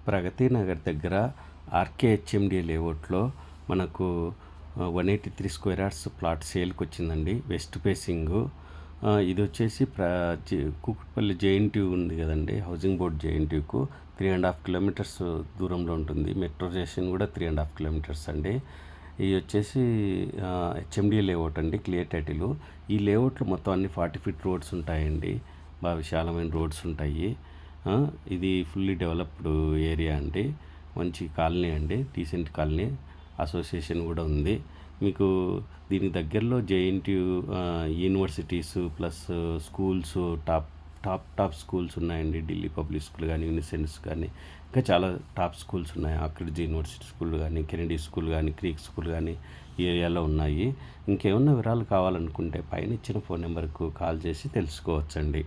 ప్రగతి నగర్ దగ్గర RK HMD లేఅవుట్లో మనకు 183 స్క్వేర్ యార్డ్స్ ప్లాట్ సేల్కి వచ్చిందండి. West facing. ఇది వచ్చేసి కూకట్పల్లి జేఎన్టీయూ ఉంది కదండి, హౌసింగ్ బోర్డ్ జేఎన్టీయూకు 3.5 కిలోమీటర్స్ దూరంలో ఉంటుంది. మెట్రో స్టేషన్ కూడా 3.5 కిలోమీటర్స్ అండి. ఇది వచ్చేసి హెచ్ఎండి లేఅవుట్ అండి, క్లియర్ టైటిల్. ఈ లేఅవుట్లో మొత్తం అన్ని 40 ఫీట్ రోడ్స్ ఉంటాయండి, బాగా విశాలమైన రోడ్స్ ఉంటాయి. ఇది ఫుల్లీ డెవలప్డ్ ఏరియా అండి, మంచి కాలనీ అండి, డీసెంట్ కాలనీ. అసోసియేషన్ కూడా ఉంది. మీకు దీనికి దగ్గరలో JNTU universities plus schools, top schools ఉన్నాయండి. ఢిల్లీ పబ్లిక్ స్కూల్ కానీ, యూనిసెన్స్ కానీ, ఇంకా చాలా టాప్ స్కూల్స్ ఉన్నాయి. ఆక్రిడ్జ్ యూనివర్సిటీ స్కూల్ కానీ, కెనడీ స్కూల్ కానీ, క్రీక్ స్కూల్ కానీ ఈ ఏరియాలో ఉన్నాయి. ఇంకేమన్నా వివరాలు కావాలనుకుంటే పైన ఇచ్చిన ఫోన్ నెంబర్కు కాల్ చేసి తెలుసుకోవచ్చండి.